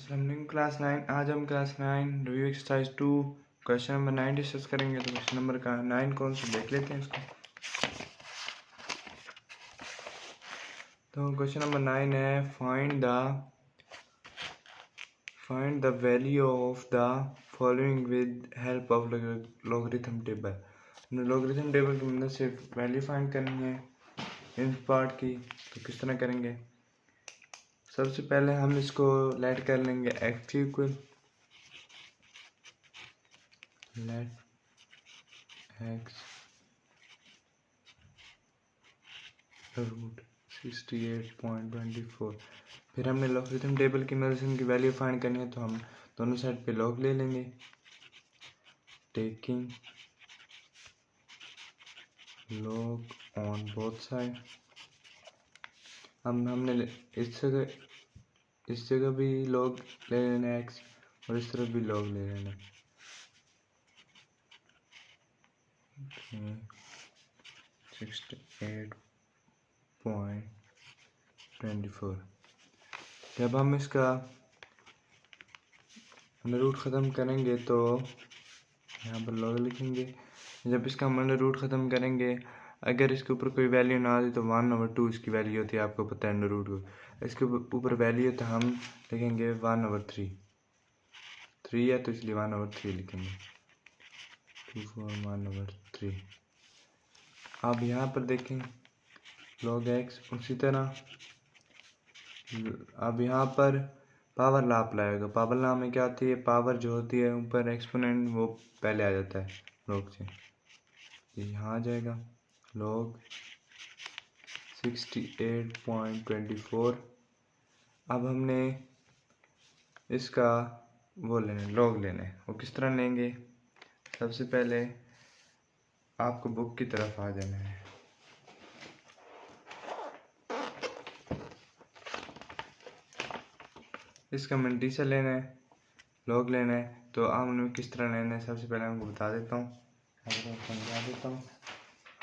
अस्सलाम क्लास 9। आज हम class 9 review exercise 2 question number 9 discuss करेंगे। तो क्वेश्चन नंबर का 9 कौन सा देख लेते हैं इसको। तो क्वेश्चन नंबर 9 है find the value of the following with help of logarithm table. Logarithm table की मदद से वैल्यू फाइंड करनी है इन पार्ट की। तो किस तरह करेंगे? सबसे पहले हम इसको लेट कर लेंगे x equal let x root 68.24। फिर हमने लॉगरिथम टेबल की मदद से इनकी वैल्यू फाइंड करनी है। तो हम दोनों साइड पे लॉग ले लेंगे, taking log on both side. हमने इस जगह भी लॉग ले लेना है x और इस तरफ भी लॉग ले लेना है। 68.24। जब हम इसका अंडर रूट ख़त्म करेंगे तो यहाँ पर लॉग लिखेंगे। जब इसका हम अंडर रूट ख़त्म करेंगे, अगर इसके ऊपर कोई वैल्यू ना आती तो 1/2 इसकी वैल्यू होती है, आपको पता है अंडर रूट को। इसके ऊपर वैल्यू तो हम लिखेंगे 1/3। 3 है तो इसलिए 1/3 लिखेंगे। 1/3। अब यहाँ पर देखें log x उसी तरह। अब यहाँ पर पावर लॉ अप्लाई होगा। पावर लॉ में क्या होती है? पावर जो होती है ऊपर एक्सपोनेंट वो पहले आ जाता है log से। ये यहाँ आ जाएगा log 68.24। अब हमने इसका वो लेना log लेना है। वो किस तरह लेंगे? सबसे पहले आपको बुक की तरफ आ जाना है। इसका मल्टीसा लेना है, लॉग लेना है। तो हमने किस तरह लेना है सबसे पहले आपको बता देता हूँ, समझा देता हूँ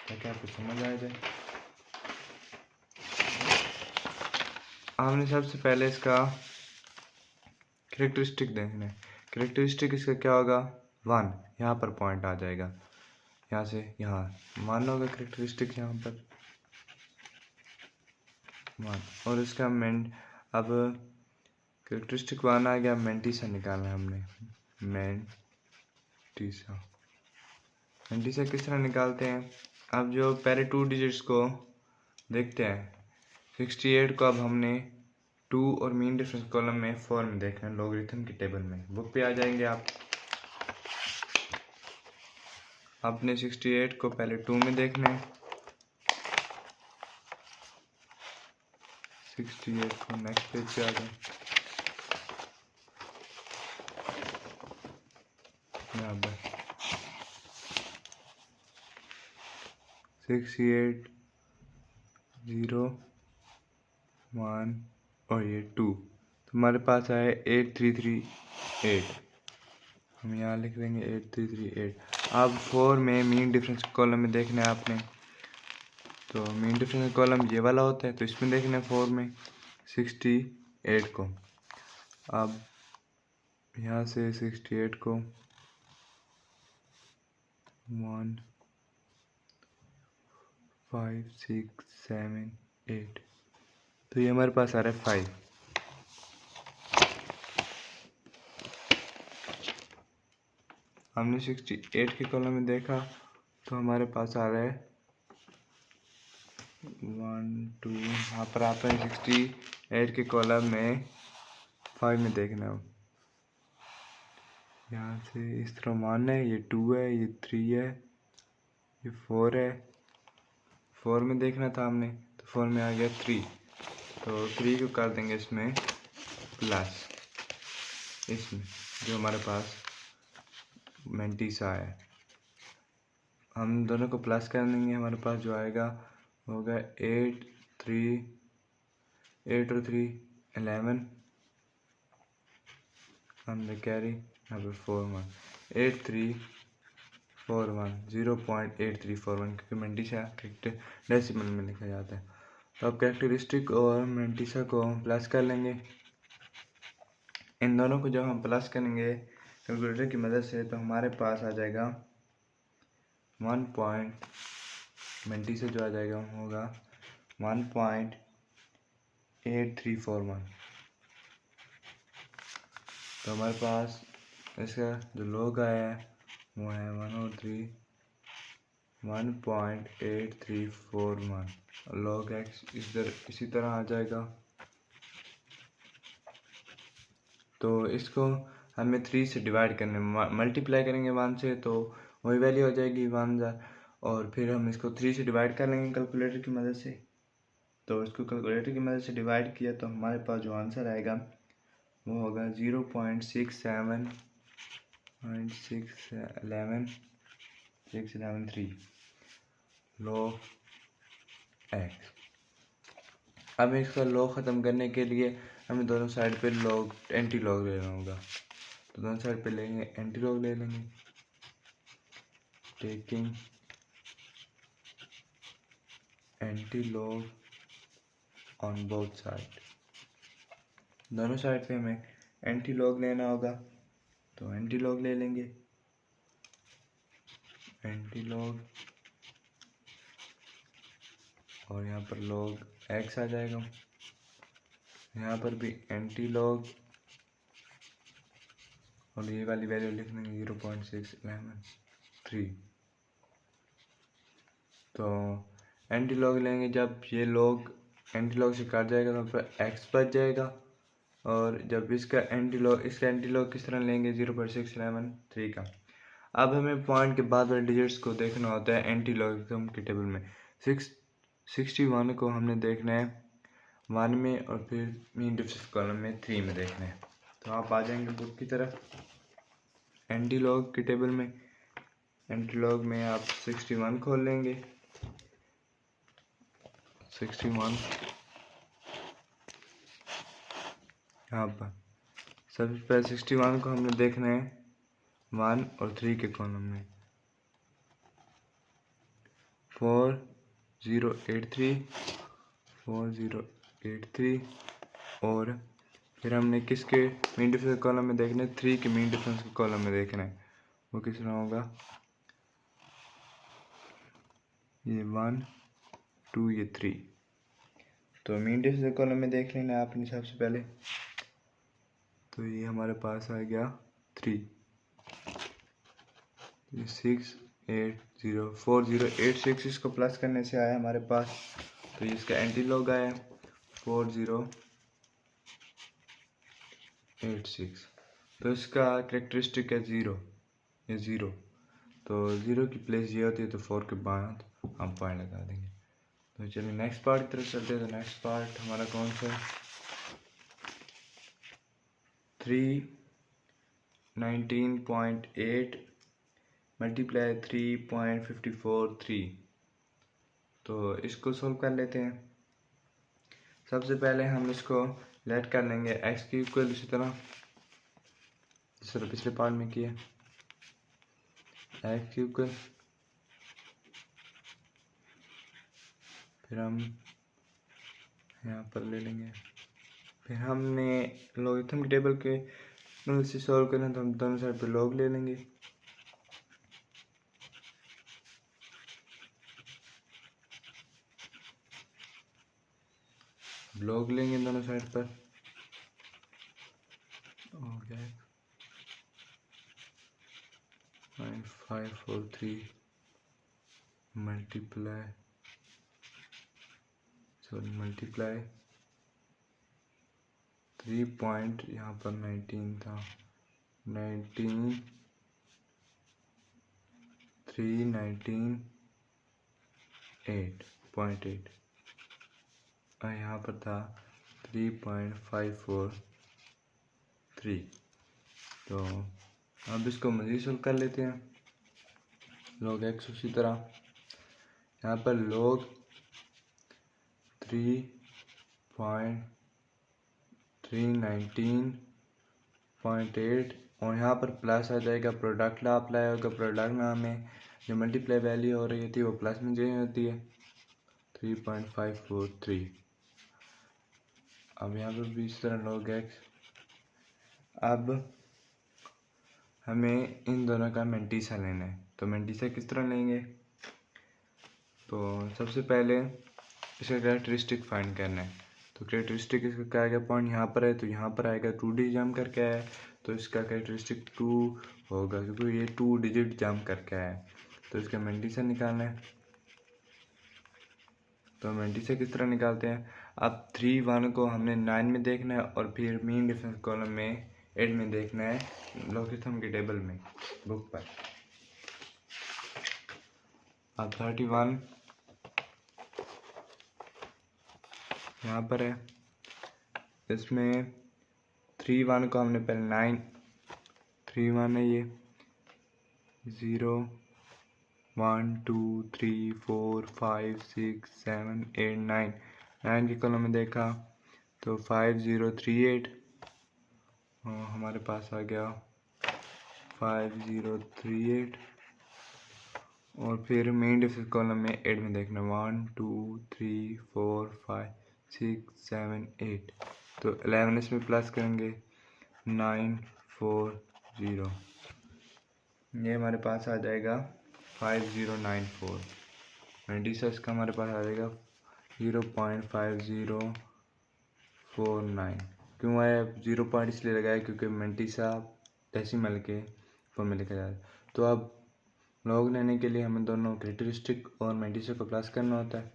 ताकि आपको समझ आ जाए। हमने सबसे पहले इसका कैरेक्टरिस्टिक देखना है। कैरेक्टरिस्टिक इसका क्या होगा? 1। यहाँ पर पॉइंट आ जाएगा, यहाँ से यहाँ मान होगा कैरेक्टरिस्टिक यहाँ पर 1। और इसका अब कैरेक्टरिस्टिक 1 आ गया। मेंटीसा निकालना है हमने। मेंटीसा किस तरह निकालते हैं? अब जो पहले 2 डिजिट्स को देखते हैं। 68 को अब हमने 2 और मीन डिफरेंस कॉलम में 4 में देखना है, लॉगरिथम की टेबल में। बुक पे आ जाएंगे आप। आपने 68 को पहले 2 में देखना है, 68 को नेक्स्ट पेज पे आ जाए। यहाँ पर 68 0 1 और ये 2। तो हमारे पास आए 8338। हम यहाँ लिख देंगे 8338। अब 4 में मीन डिफरेंस कॉलम में देखना है आपने। तो मीन डिफरेंस कॉलम ये वाला होता है, तो इसमें देखना है 4 में 68 को। अब यहाँ से 68 को 1 5 6 7 8, तो ये हमारे पास आ रहा है 5। हमने 68 के कॉलम में देखा तो हमारे पास आ रहा है 1 2। यहाँ पर आता है 68 के कॉलम में 5 में देखना है। यहाँ से इस तरह मानना है, ये 2 है, ये 3 है, ये 4 है। 4 में देखना था हमने, तो 4 में आ गया 3। तो 3 को कर देंगे इसमें प्लस, इसमें जो हमारे पास मेंटीसा है हम दोनों को प्लस कर देंगे। हमारे पास जो आएगा होगा 8 और 3 11। हमने कैरी यहाँ पर 41 8341 0.8341, क्योंकि मेंटीसा डेसिमल में लिखा जाता है। तो अब कैरेक्टरिस्टिक और मेंटीसा को प्लस कर लेंगे। इन दोनों को जब हम प्लस करेंगे कैलकुलेटर की मदद से तो हमारे पास आ जाएगा 1.20 से जो आ जाएगा होगा 1.8341। तो हमारे पास इसका जो लॉग आया है वो है 1.8341। लॉग एक्स इधर इसी तरह आ जाएगा। तो इसको हमें 3 से डिवाइड करने मल्टीप्लाई करेंगे 1 से तो वही वैल्यू हो जाएगी 1000। और फिर हम इसको 3 से डिवाइड कर लेंगे कैलकुलेटर की मदद से। तो इसको कैलकुलेटर की मदद से डिवाइड किया तो हमारे पास जो आंसर आएगा वो होगा 0.673 लॉग एक्स। अब इसका लॉग ख़त्म करने के लिए हमें दोनों साइड पे लॉग एंटी लॉग लेना होगा। तो दोनों साइड पे लेंगे एंटी लॉग ले लेंगे। Taking anti log on both side. दोनों साइड पे हमें एंटी लॉग लेना होगा तो एंटी लॉग ले लेंगे। एंटी लॉग और यहाँ पर लॉग एक्स आ जाएगा। यहाँ पर भी एंटी लॉग और ये वाली वैल्यू लिख देंगे 0.613। तो एंटी लॉग लेंगे, जब ये लॉग एंटी लॉग से काट जाएगा तो फिर एक्स बच जाएगा। और जब इसका एंटी लॉग किस तरह लेंगे 0.613 का। अब हमें पॉइंट के बाद वाले डिजिट्स को देखना होता है एंटी लॉगरिथम के टेबल में। 61 को हमने देखना है 1 में और फिर मीन डिफरेंस कॉलम में 3 में देखना है। तो आप आ जाएंगे बुक की तरफ एंटी लॉग के टेबल में। एंटी लॉग में आप 61 खोल लेंगे। 61 यहाँ पर सबसे पहले 61 को हमने देखना है 1 और 3 के कॉलम में। 4083 और फिर हमने किसके मीन डिफरेंस कॉलम में देखना है 3 के मीन डिफरेंस के कॉलम में देखना है। वो किस तरह होगा, ये 1 2 ये 3। तो मीन डिफरेंस कॉलम में देख लेना आपने सबसे पहले। तो ये हमारे पास आ गया 3। 4086 इसको प्लस करने से आया हमारे पास। तो ये इसका एंटी लॉग आया 4086। तो इसका कैरेक्टरिस्टिक है 0, ये 0। तो 0 की प्लेस ये होती है तो 4 के बाद हम पॉइंट लगा देंगे। तो चलिए नेक्स्ट पार्ट की तरफ चलते हैं। तो नेक्स्ट पार्ट हमारा कौन सा है 319.8 मल्टीप्लाई 3.543। तो इसको सोल्व कर लेते हैं। सबसे पहले हम इसको लेट कर लेंगे एक्स की इक्वल इसी तरह जिस तरह पिछले पार्ट में किया एक्स की इक्वल। फिर हम यहाँ पर ले लेंगे। फिर हमने लॉगरिथम के टेबल के से सॉल्व करना तो हम दोनों साइड पे लॉग ले लेंगे। लॉग लेंगे दोनों साइड पर हो गया 543 मल्टीप्लाई 3 पॉइंट यहाँ पर 19 था 319.8 और यहाँ पर था 3.543। तो अब इसको मज़ीद सोल्व कर लेते हैं। लॉग एक्स उसी तरह यहाँ पर लॉग 3.319.8 और यहाँ पर प्लस आ जाएगा। प्रोडक्ट ला अप्लाई होगा। प्रोडक्ट ला में जो मल्टीप्लाई वैल्यू हो रही थी वो प्लस में चेंज होती है 3.543। अब यहाँ पर भी इस तरह लॉग एक्स। अब हमें इन दोनों का मेंटीसा लेना है। तो मेंटीसा किस तरह लेंगे? तो सबसे पहले इसका कैरेक्टरिस्टिक फाइंड करना है। तो कैरेक्टरिस्टिक इसका क्या आएगा? पॉइंट यहाँ पर है तो यहाँ पर आएगा 2D जंप करके आया है, तो इसका कैरेक्टरिस्टिक 2 होगा क्योंकि ये 2 डिजिट जंप करके आया है। तो इसका मेंटीसा निकालना है। तो मेंटीसा किस तरह निकालते हैं? अब 3 1 को हमने 9 में देखना है और फिर मीन डिफरेंस कॉलम में 8 में देखना है लोगरिथम की टेबल में बुक पर। अब 31 यहाँ पर है, इसमें 3 1 को हमने पहले 9 3 1 है ये 0 1 2 3 4 5 6 7 8 9 9 के कॉलम में देखा तो 5 0 3 8 हमारे पास आ गया 5 0 3 8 और फिर मेन डिफरेंस कॉलम में 8 में देखना 1 2 3 4 5 6 7 8 तो 11 इसमें प्लस करेंगे 9 4 0 ये हमारे पास आ जाएगा 5094। मेंटीसा इसका हमारे पास आ जाएगा 0.5049। क्यों आया 0 पॉइंट इसलिए लगाया क्योंकि मेंटीसा डेसिमल के फॉर्म में लिखा जाता है। तो अब लॉग लेने के लिए हमें दोनों कैरेक्टरिस्टिक और मेंटीसा को प्लस करना होता है।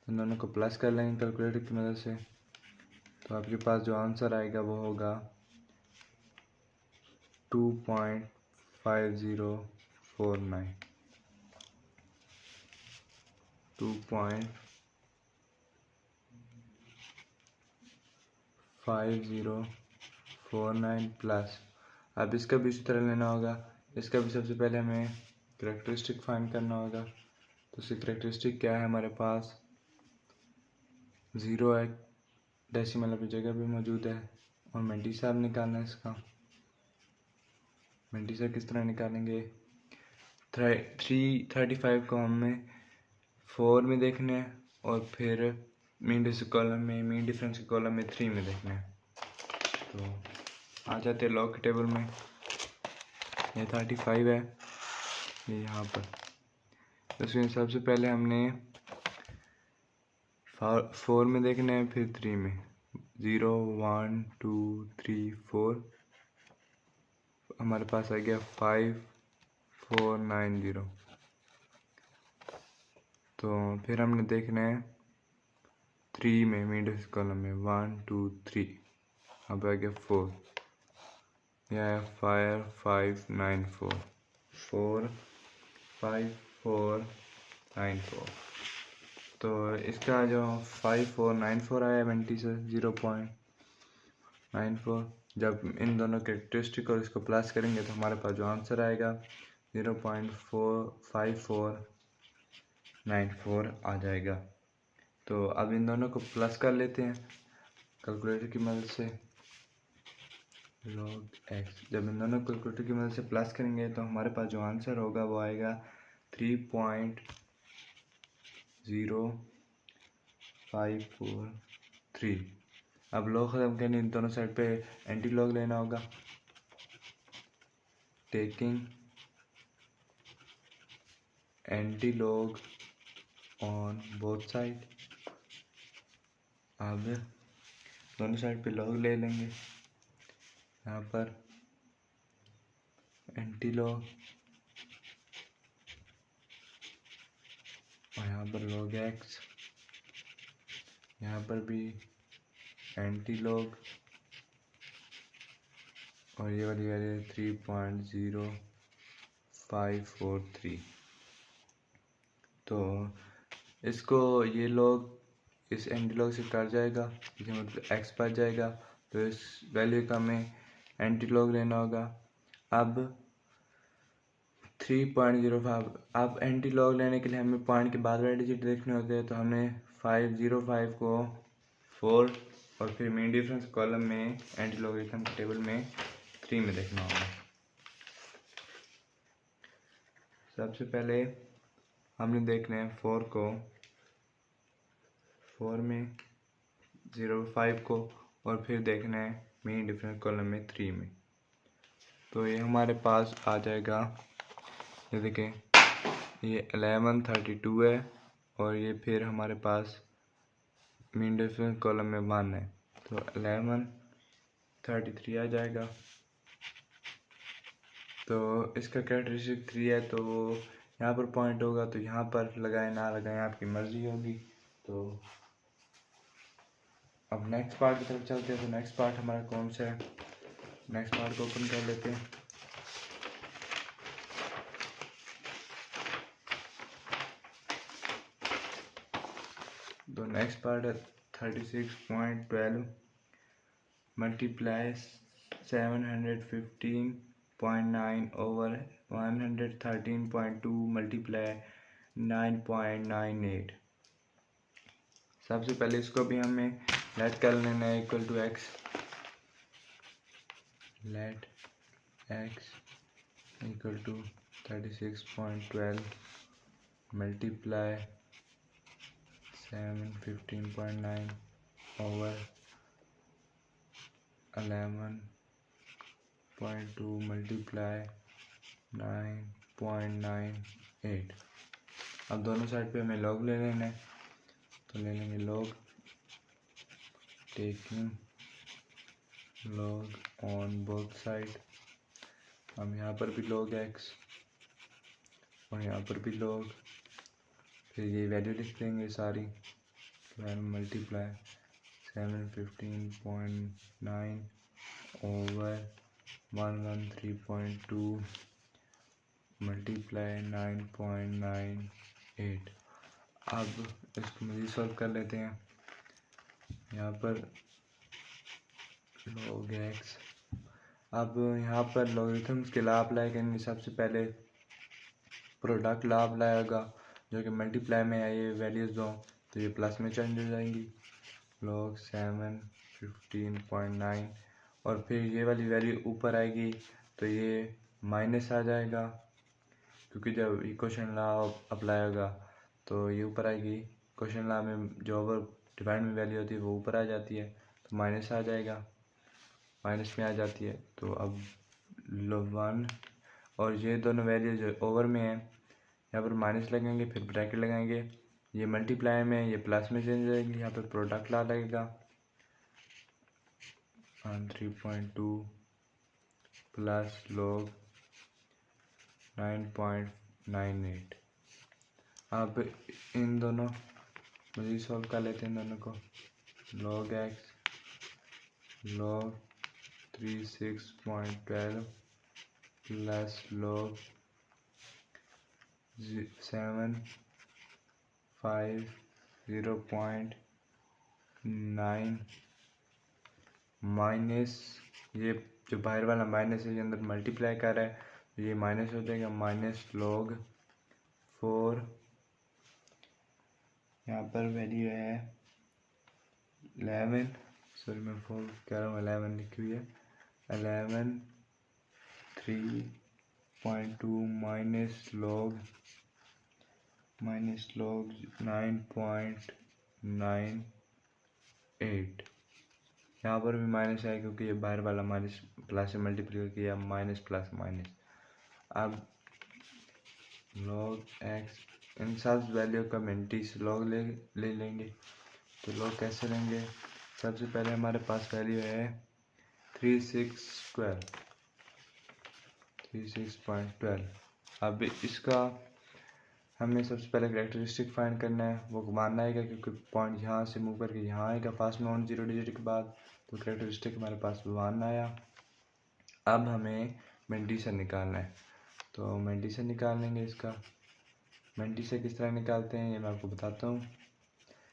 तो दोनों को प्लस कर लेंगे कैलकुलेटर की मदद से। तो आपके पास जो आंसर आएगा वो होगा 2.5049 2.5049 प्लस। अब इसका भी इसी तरह लेना होगा। इसका भी सबसे पहले हमें कैरेक्टरिस्टिक फाइंड करना होगा। तो इसकी कैरेक्टरिस्टिक क्या है? हमारे पास 0 है, डेसिमल अपनी जगह भी मौजूद है और मेंटीसा निकालना है इसका। मेंटीसा किस तरह निकालेंगे? 335 को हमें 4 में देखना है और फिर मीन डिफरेंस कॉलम में 3 में देखना है। तो आ जाते हैं लॉग के टेबल में। ये 35 है ये यहाँ पर। तो इसमें सबसे पहले हमने 4 में देखना है फिर 3 में 0 1 2 3 4 हमारे पास आ गया 5490। तो फिर हमने देखना है 3 में मिडिल कॉलम में 1 2 3 अब आ गया 4 यह 5494। तो इसका जो 5494 आया मेंटीसा 0.94 जब इन दोनों कैरेक्टरिस्टिक और इसको प्लस करेंगे तो हमारे पास जो आंसर आएगा 0.5494 आ जाएगा। तो अब इन दोनों को प्लस कर लेते हैं कैलकुलेटर की मदद से। log x जब इन दोनों कैलकुलेटर की मदद से प्लस करेंगे तो हमारे पास जो आंसर होगा वो आएगा 3.0543। अब लॉग खत्म करने इन दोनों साइड पे एंटी लॉग लेना होगा। Taking anti log on both side. अब दोनों साइड पे लॉग ले लेंगे। यहाँ पर एंटी लॉग और यहाँ पर log x, यहाँ पर भी एंटी लॉग और ये वाली वैल्यू 3.0543। तो इसको ये लॉग इस एंटी लॉग से कट जाएगा, इसका मतलब x बच जाएगा। तो इस वैल्यू का हमें एंटी लॉग लेना होगा। अब 3.05 अब एंटी लॉग लेने के लिए हमें पॉइंट के बाद वाले डिजिट देखने होते हैं। तो हमने 505 को 4 और फिर मेन डिफरेंस कॉलम में एंटी लॉगरिथम टेबल में 3 में देखना होगा। सबसे पहले हमने देखना है 4 को 4 में 05 को और फिर देखना है मेन डिफरेंस कॉलम में 3 में। तो ये हमारे पास आ जाएगा, ये देखें, ये 1132 है और ये फिर हमारे पास मीन डिफरेंस कॉलम में 1 है, तो 1133 आ जाएगा। तो इसका कैरेक्टरिस्टिक 3 है, तो यहाँ पर पॉइंट होगा तो यहाँ पर लगाए ना लगाएं, आपकी मर्जी होगी। तो अब नेक्स्ट पार्ट की तरफ चलते हैं। तो नेक्स्ट पार्ट हमारा कौन सा है, नेक्स्ट पार्ट को ओपन कर लेते हैं। तो नेक्स्ट पार्ट है 36.12 मल्टीप्लाई 715.9 ओवर 113.2 मल्टीप्लाई 9.98। सबसे पहले इसको भी हमें लेट कर लेना है equal to x, let x equal to 36.12 multiply 715.9 over 11.2 multiply 9.98। अब दोनों साइड पे हमें लॉग ले लेना है, तो ले लेंगे log, taking log on both side. हम यहाँ पर भी लॉग एक्स और यहाँ पर भी लॉग, फिर ये वैल्यू लिख देंगे सारी, 12 मल्टीप्लाई 715.9 ओवर 113.2 मल्टीप्लाई 9.98। अब इसको मज़ीद सॉल्व कर लेते हैं। यहाँ पर log x, अब यहाँ पर लॉगरिथम्स के लॉ अप्लाई करेंगे। सबसे पहले प्रोडक्ट लॉ अप्लाई होगा, जो कि मल्टीप्लाई में है, ये वैल्यूज़ दो तो ये प्लस में चेंज हो जाएंगी, log 715.9 और फिर ये वाली वैल्यू ऊपर आएगी तो ये माइनस आ जाएगा, क्योंकि जब इक्वेशन लॉ अप्लाई होगा तो ये ऊपर आएगी। इक्वेशन लॉ में जो ओवर डिवाइड में वैल्यू होती है वो ऊपर आ जाती है, तो माइनस आ जाएगा, माइनस में आ जाती है। तो अब log 1 और ये दोनों वैल्यू जो ओवर में है यहाँ पर माइनस लगेंगे, फिर ब्रैकेट लगाएंगे, ये मल्टीप्लाई में ये प्लस में चेंज हो जाएंगे। यहाँ पर प्रोडक्ट लॉ लगेगा 3.2 प्लस log 9.98। अब इन दोनों मज़ीद सॉल्व कर लेते हैं दोनों को, log x log 36.12 plus log 750.9 minus ये जो बाहर वाला माइनस है ये अंदर मल्टीप्लाई कर रहा है, तो ये माइनस हो जाएगा, माइनस log 4, यहाँ पर वैल्यू है 11, सॉरी मैं 4 कह रहा हूँ, 11 लिखी हुई है, 11.3.2 माइनस log 9.98। यहाँ पर भी माइनस है क्योंकि ये बाहर वाला माइनस प्लस से मल्टीप्लाई किया, माइनस प्लस माइनस। अब log x इन सब वैल्यू का मिनटी से लॉग ले लेंगे। तो लॉग कैसे लेंगे, सबसे पहले हमारे पास वैल्यू है 36.12। अब इसका हमें सबसे पहले कैरेक्टरिस्टिक फाइंड करना है, वो घुमाना आएगा क्योंकि पॉइंट यहाँ से मूव करके यहाँ आएगा फर्स्ट नॉन जीरो डिजिट के बाद, तो कैरेक्टरिस्टिक हमारे पास 1 आया। अब हमें मेंडिसन निकालना है, तो मेंडिसन निकाल लेंगे। इसका मेंडिसन किस तरह निकालते हैं ये मैं आपको बताता हूँ।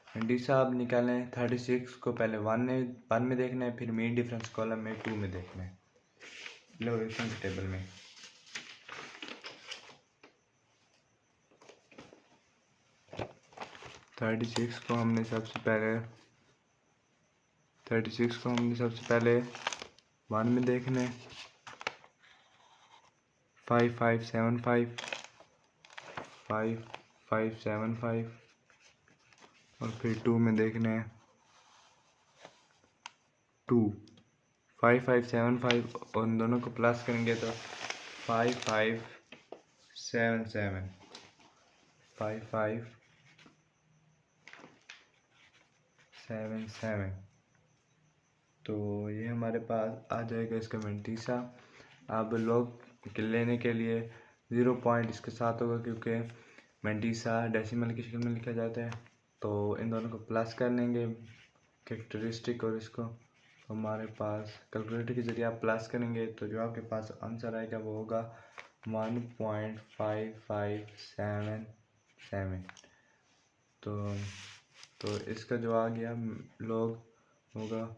मेंडिसन आप निकालें 36 को पहले 1 में देखना है, फिर मीन डिफरेंस कॉलम में 2 में देखना है, लोगरिथम टेबल में। थर्टी सिक्स को हमने सबसे पहले 1 में देखना है, 5575 और फिर 2 में देखना है 2 5575 और इन दोनों को प्लस करेंगे तो 5577 5577। तो ये हमारे पास आ जाएगा इसका मेंटीसा। अब लॉग लेने के लिए 0 पॉइंट इसके साथ होगा क्योंकि मेंटीसा डेसिमल की शक्ल में लिखा जाता है। तो इन दोनों को प्लस कर लेंगे कैरेक्टरिस्टिक और इसको, हमारे पास कैलकुलेटर के ज़रिए आप प्लस करेंगे तो जो आपके पास आंसर आएगा वो होगा 1.5577। तो इसका जो आ गया लॉग होगा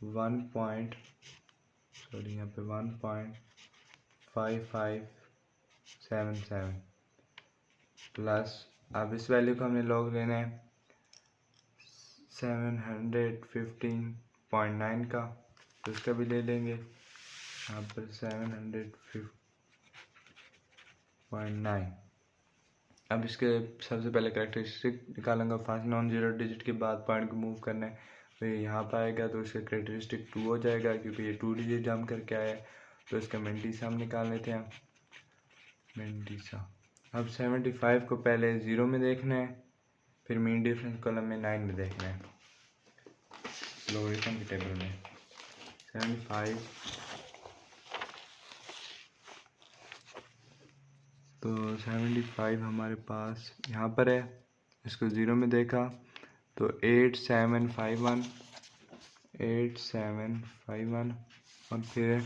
1.5577 प्लस, अब इस वैल्यू को हमने लॉग लेना है 715.9 का, तो इसका भी ले लेंगे यहाँ पर 750.9। अब इसके सबसे पहले कैरेक्टरिस्टिक निकालूंगा। फर्स्ट नॉन जीरो डिजिट के बाद पॉइंट को मूव करना है, तो यहाँ पर आएगा तो इसका कैरेक्टरिस्टिक 2 हो जाएगा क्योंकि ये 2 डिजिट जंप करके आया है। तो इसका मेंटीसा हम निकाल लेते हैं, मेंटीसा। अब 75 को पहले 0 में देखना है, फिर मीन डिफरेंस कॉलम में 9 में देखना है, लोगरिथम के टेबल में 75। तो 75 हमारे पास यहाँ पर है, इसको 0 में देखा तो 8751 और फिर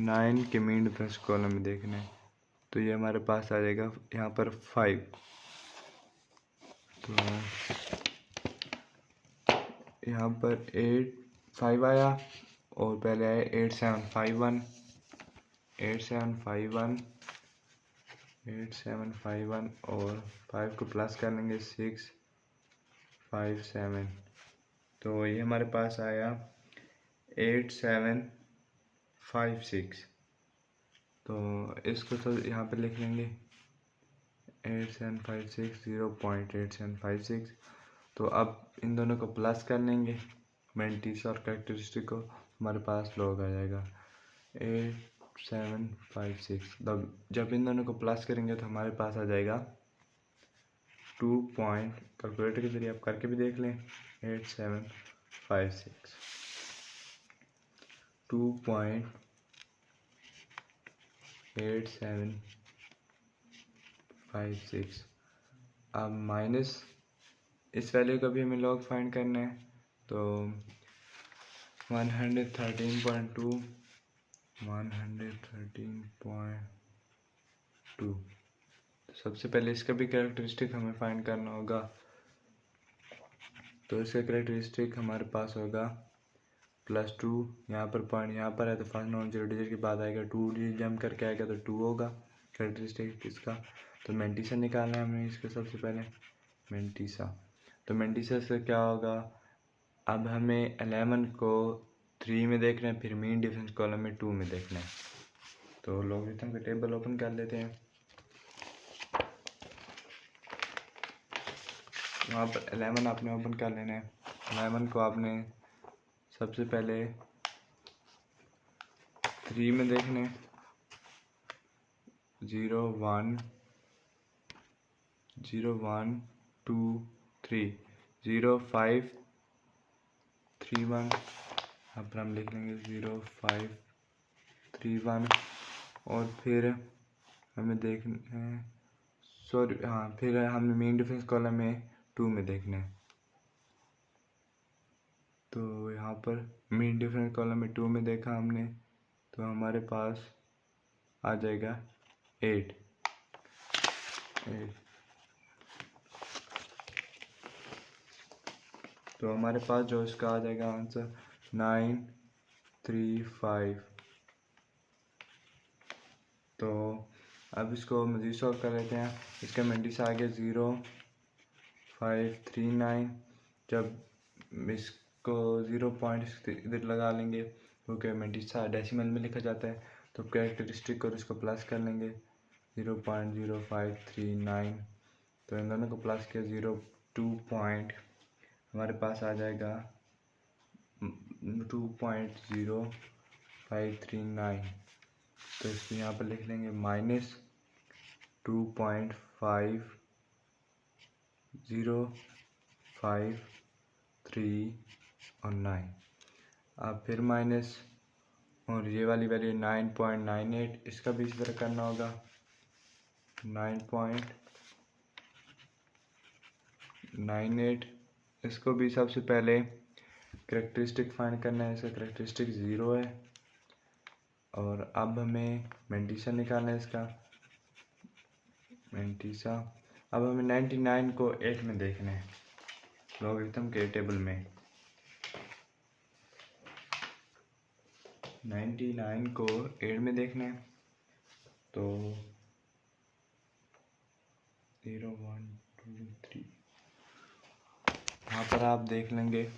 9 के मीन डिफरेंस कॉलम में देखना है, तो ये हमारे पास आ जाएगा यहाँ पर 5। तो यहाँ पर 5 आया और पहले आया 8751 और 5 को प्लस कर लेंगे 657। तो ये हमारे पास आया 8756। तो इसको तो यहाँ पे लिख लेंगे 8756 0.8756। तो अब इन दोनों को प्लस कर लेंगे मेंटीसा और कैरेक्टरिस्टिक को, हमारे पास लॉग आ जाएगा 8756। जब इन दोनों को प्लस करेंगे तो हमारे पास आ जाएगा 2 पॉइंट, कैलकुलेटर के जरिए आप करके भी देख लें 8756 2.8756। अब माइनस इस वैल्यू का भी हमें लॉग फाइंड करना है, तो 113.2 113.2। सबसे पहले इसका भी कैरेक्टरिस्टिक हमें फाइंड करना होगा। तो इसका कैरेक्टरिस्टिक हमारे पास होगा +2, यहाँ पर पॉइंट यहाँ पर है तो फर्स्ट नॉन जीरो डिजिट के बाद आएगा 2 डिजिट जंप करके आएगा तो 2 होगा कैरेक्टरिस्टिक इसका। तो मेंटीसा निकालना है हमें इसका सबसे पहले मेंटीसा। तो मेंटीसा से क्या होगा, अब हमें 11 को 3 में देखना है, फिर मीन डिफरेंस कॉलम में 2 में देखना है। तो लॉगरिथम का टेबल ओपन कर लेते हैं। वहाँ पर 11 आपने ओपन कर लेना है। 11 को आपने सबसे पहले 3 में देखना है, 0 1 2 3 0 5 3 1। यहाँ पर हम लिख लेंगे 0 5 3 1 और फिर हमें देखना है फिर हमें मीन डिफरेंस कॉलम में 2 में देखना है। तो यहाँ पर मीन डिफरेंस कॉलम में 2 में देखा हमने, तो हमारे पास आ जाएगा 8। तो हमारे पास जो इसका आ जाएगा आंसर 935। तो अब इसको मज़ीद सॉल्व कर लेते हैं। इसका मेंटीसा आ गया 0539। जब इसको 0 पॉइंट इधर लगा लेंगे क्योंकि मेंटीसा डेसिमल में लिखा जाता है, तो कैरेक्टरिस्टिक और इसको प्लस कर लेंगे 0.0539। तो इन दोनों को प्लस किया 0.2 पॉइंट, हमारे पास आ जाएगा 2.0539, तो इसको यहाँ पर लिख लेंगे -2.5053 और 9। अब फिर माइनस, और ये वाली वैल्यू 9.98, इसका भी इसी तरह करना होगा। 9.98, इसको भी सबसे पहले करेक्टरिस्टिक फाइंड करना है। इसका करेक्टरिस्टिक 0 है, और अब हमें मेंटिसा निकालना है इसका मेंटिसा। अब हमें 99 को 8 में देखना है, लॉगरिथम के टेबल में। 99 को 8 में देखना है, तो 0 1 2 3, यहाँ पर आप देख लेंगे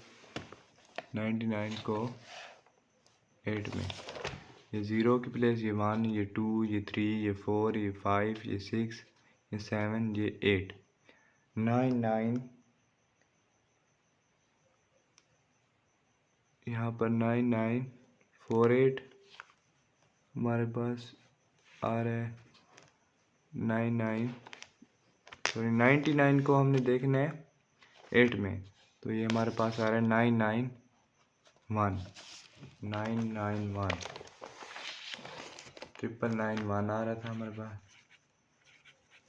99 को 8 में। ये 0 की प्लेस ये 1, ये 2, ये 3, ये 4, ये 5, ये 6, ये 7, ये 8। 9 यहाँ पर 9948 हमारे पास आ रहा है। 99 को हमने देखना है 8 में, तो ये हमारे पास आ रहा है 991 991 आ रहा था हमारे पास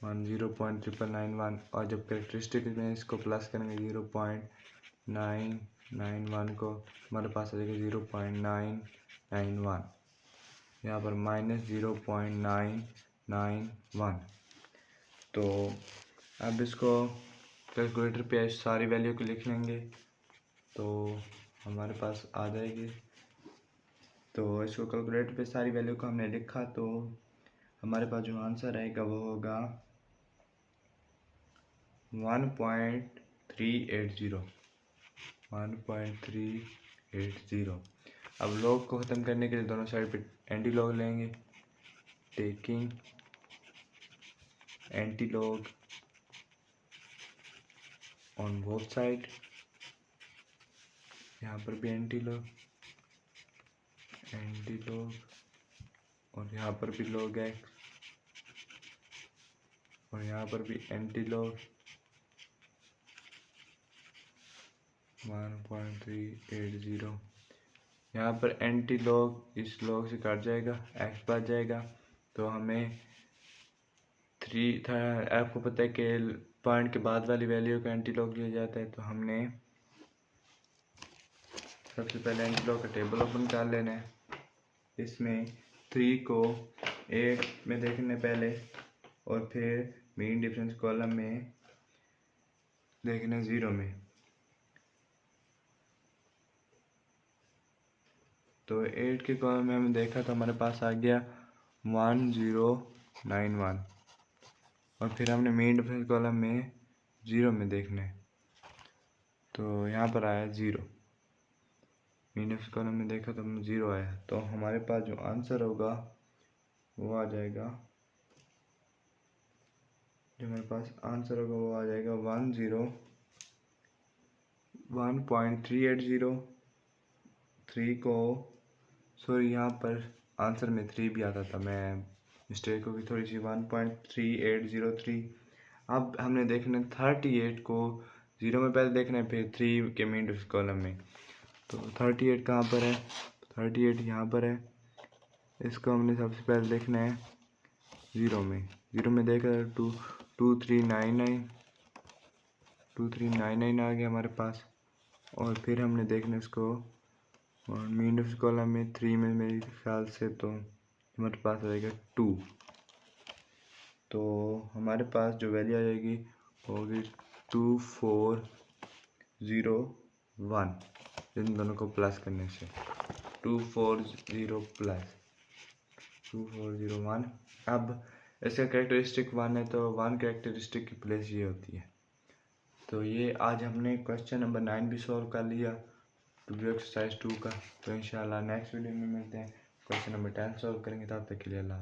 0.991, और जब कैरेक्टरिस्टिक में इसको प्लस करेंगे 0.991 को हमारे पास आ जाएगा 0.991, यहाँ पर -0.991। तो अब इसको कैलकुलेटर पे सारी वैल्यू को लिख लेंगे, तो हमारे पास आ जाएगी। तो इसको कैलकुलेटर पे सारी वैल्यू को हमने लिखा, तो हमारे पास जो आंसर आएगा वो होगा 1.380। अब लॉग को ख़त्म करने के लिए दोनों साइड पे एंटी लॉग लेंगे। Taking anti log on both side, यहाँ पर भी एंटी लॉग और यहाँ पर भी लॉग एक्स, और यहाँ पर भी एंटी लॉग 1.380। यहाँ पर एंटी लॉग इस लॉग से कट जाएगा, एक्स बच जाएगा, तो हमें 3 था। आपको पता है कि पॉइंट के बाद वाली वैल्यू का एंटी लॉग लिया जाता है, तो हमने सबसे पहले एंटी लॉग का टेबल ओपन कर लेना है। इसमें 3 को 8 में देखने पहले, और फिर मीन डिफरेंस कॉलम में देखना 0 में। तो 8 के कॉलम में हमने देखा तो हमारे पास आ गया 1091, और फिर हमने मीन डिफरेंस कॉलम में 0 में देखना है, तो यहाँ पर आया 0। मीन डिफरेंस कॉलम में देखा तो 0 आया, तो हमारे पास जो आंसर होगा वो आ जाएगा, 1.380। 3 को सॉरी, यहाँ पर आंसर में 3 भी आता था, मैं मिस्टेक होगी थोड़ी सी। 1.3803। अब हमने देखना है 38 को 0 में पहले देखना है, फिर 3 के मीन डिफरेंस कॉलम में। तो 38 कहाँ पर है? 38 यहाँ पर है। इसको हमने सबसे पहले देखना है 0 में। 0 में देखा 2399 आ गया हमारे पास, और फिर हमने देखना इसको और मीन डिफरेंस कॉलम में 3 में मेरे ख्याल से, तो हमारे पास आ जाएगा 2। तो हमारे पास जो वैल्यू आ जाएगी होगी 2401, इन दोनों को प्लस करने से 2401। अब इसका कैरेक्टरिस्टिक 1 है, तो 1 कैरेक्टरिस्टिक की प्लेस ये होती है। तो ये आज हमने क्वेश्चन नंबर 9 भी सॉल्व कर लिया, टू डू एक्सरसाइज 2 का। तो इंशाल्लाह नेक्स्ट वीडियो में मिलते हैं, क्वेश्चन नंबर 10 सॉल्व करेंगे। तब तक के लिए अल्लाह।